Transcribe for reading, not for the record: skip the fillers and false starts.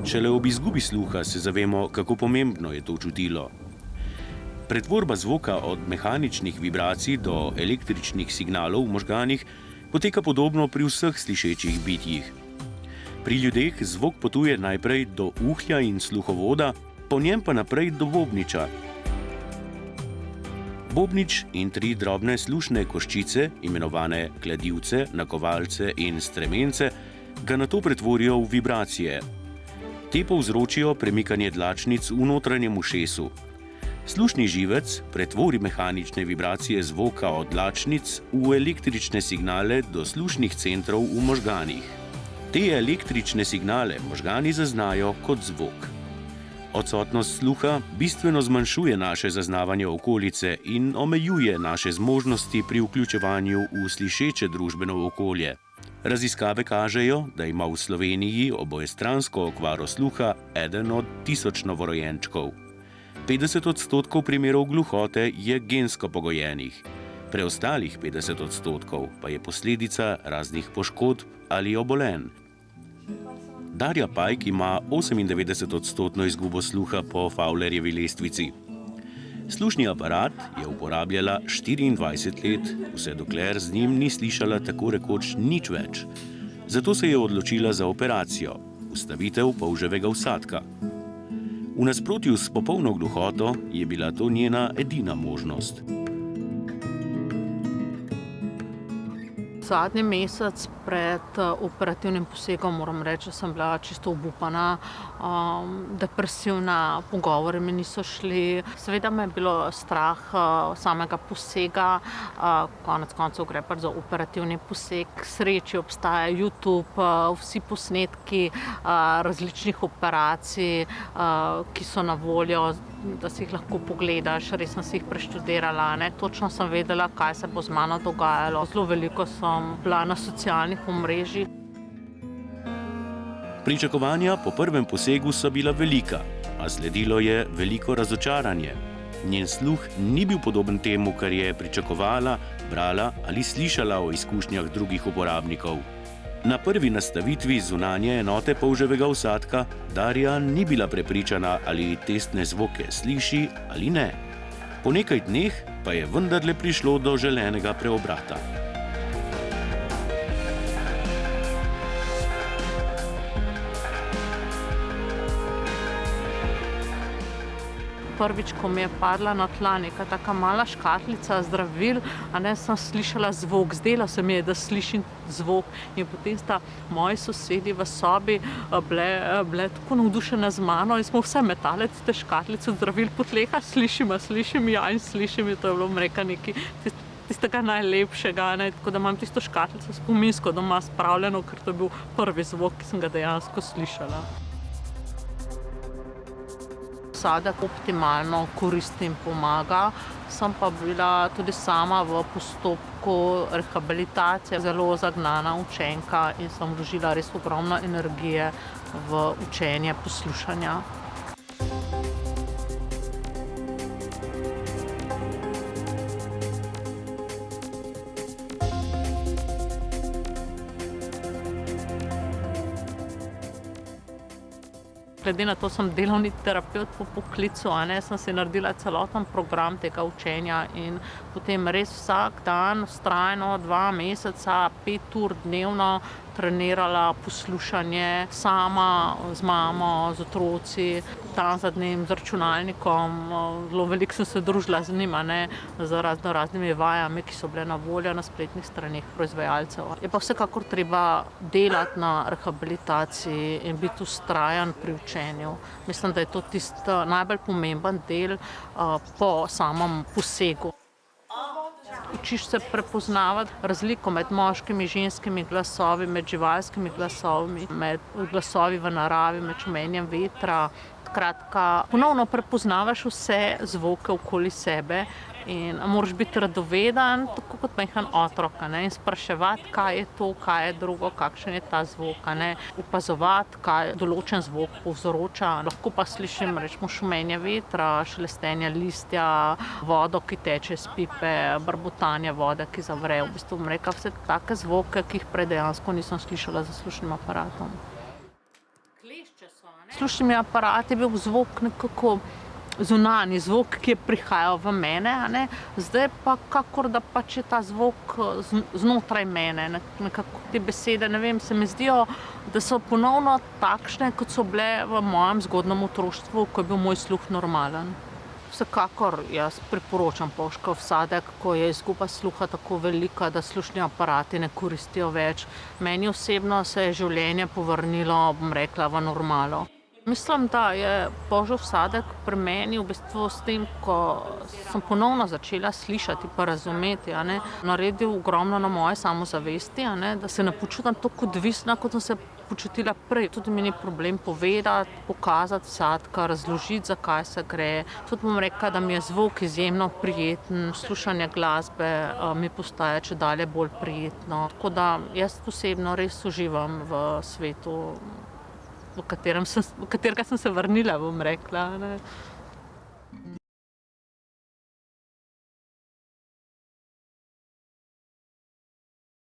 Šele ob izgubi sluha se zavemo, kako pomembno je to čutilo. Pretvorba zvoka od mehaničnih vibracij do električnih signalov v možganih poteka podobno pri vseh slišečih bitjih. Pri ljudeh zvok potuje najprej do uhlja in sluhovoda, po njem pa naprej do bobniča. Bobnič in 3 drobne slušne koščice, imenovane kladivce, nakovalce in stremence, ga nato pretvorijo v vibracije. Te povzročijo premikanje dlačnic v notranjem ušesu. Slušni živec pretvori mehanične vibracije zvoka od dlačnic v električne signale do slušnih centrov v možganih. Te električne signale možgani zaznajo kot zvok. Odsotnost sluha bistveno zmanjšuje naše zaznavanje okolice in omejuje naše zmožnosti pri vključevanju v slišeče družbeno okolje. Raziskave kažejo, da ima v Sloveniji obojestransko okvaro sluha eden od 1000 novorojenčkov. 50% primerov gluhote je gensko pogojenih, preostalih 50% pa je posledica raznih poškodb ali obolenj. Darja Pajk ima 98% izgubo sluha po Fowlerjevi lestvici. Slušni aparat je uporabljala 24 let, vse dokler z njim ni slišala tako rekoč nič več. Zato se je odločila za operacijo, vstavitev polževega vsadka. V nasprotju s popolno gluhoto je bila to njena edina možnost. Zadnji mesec pred operativnim posegom moram reči, da sem bila čisto obupana, depresivna, pogovori mi niso šli. Seveda me je bilo strah samega posega, konec koncev gre pač za operativni poseg. K sreči obstaja YouTube, vsi posnetki različnih operacij, ki so na voljo, da si jih lahko pogledaš, res sem si jih preštudirala, točno sem vedela, kaj se bo z mano dogajalo. Zelo veliko sem bila na socialnih omrežjih. Pričakovanja po prvem posegu so bila velika, a sledilo je veliko razočaranje. Njen sluh ni bil podoben temu, kar je pričakovala, brala ali slišala o izkušnjah drugih uporabnikov. Na prvi nastavitvi zunanje enote polževega vsadka Darja ni bila prepričana, ali testne zvoke sliši ali ne. Po nekaj dneh pa je vendarle prišlo do želenega preobrata. Prvič, ko mi je padla na tla neka taka mala škatlica zdravil, sem slišala zvok. Zdelo se mi je, da slišim zvok. In potem sta moji sosedi v sobi bile tako navdušene z mano in smo vse metale te škatlice zdravil po tleh. Slišim, in slišim. To je bilo mreka nekaj tistega najlepšega. Tako da imam tisto škatlico spominsko doma spravljeno, ker to je bil prvi zvok, ki sem ga dejansko slišala. Vsadek optimalno koristi in pomaga, sem pa bila tudi sama v postopku rehabilitacije, zelo zagnana učenka in sem vložila res ogromno energije v učenje poslušanja. Glede na to, sem delovni terapevt po poklicu, sem si naredila celoten program tega učenja in potem res vsak dan, vztrajno 2 meseca, 5 ur dnevno trenirala poslušanje sama, z mamo, z otroci, dan za dnem z računalnikom. Zelo veliko sem se družila z njima, z raznimi vajami, ki so bile na voljo na spletnih straneh proizvajalcev. Je pa vsekakor treba delati na rehabilitaciji in biti vztrajan pri učenju. Mislim, da je to tisti najbolj pomemben del po samem posegu. Učiš se prepoznavati razliko med moškimi in ženskimi glasovi, med živalskimi glasovi, med glasovi v naravi, med šumenjem vetra. Skratka, ponovno prepoznavaš vse zvoke okoli sebe in moraš biti radoveden, tako kot majhen otrok, in spraševati, kaj je to, kaj je drugo, kakšen je ta zvok, opazovati, kaj določen zvok povzroča. Lahko pa slišim, recimo, šumenje vetra, šelestenje listja, vodo, ki teče iz pipe, brbotanje vode, ki zavre. V bistvu bom rekla vse take zvoke, ki jih prej dejansko nisem slišala z slušnim aparatom. slušnimi aparati je bil zvok nekako zunanji zvok, ki je prihajal v mene, a ne. Zdaj pa kakor da pač je ta zvok znotraj mene, nekako te besede, ne vem, se mi zdijo, da so ponovno takšne, kot so bile v mojem zgodnjem otroštvu, ko je bil moj sluh normalen. Vsekakor jaz priporočam polškov vsadek, ko je izguba sluha tako velika, da slušni aparati ne koristijo več. Meni osebno se je življenje povrnilo, bom rekla, v normalo. Mislim, da je polžev vsadek pri meni v bistvu s tem, ko sem ponovno začela slišati pa razumeti, a ne, naredil ogromno na moje samozavesti, a ne, da se ne počutim tako odvisna, kot sem se počutila prej. Tudi mi ni problem povedati, pokazati vsadka, razložiti, zakaj se gre. Tudi bom rekla, da mi je zvok izjemno prijeten, slušanje glasbe mi postaja čedalje bolj prijetno. Tako da jaz osebno res uživam v svetu, v katerega sem se vrnila, bom rekla, ne.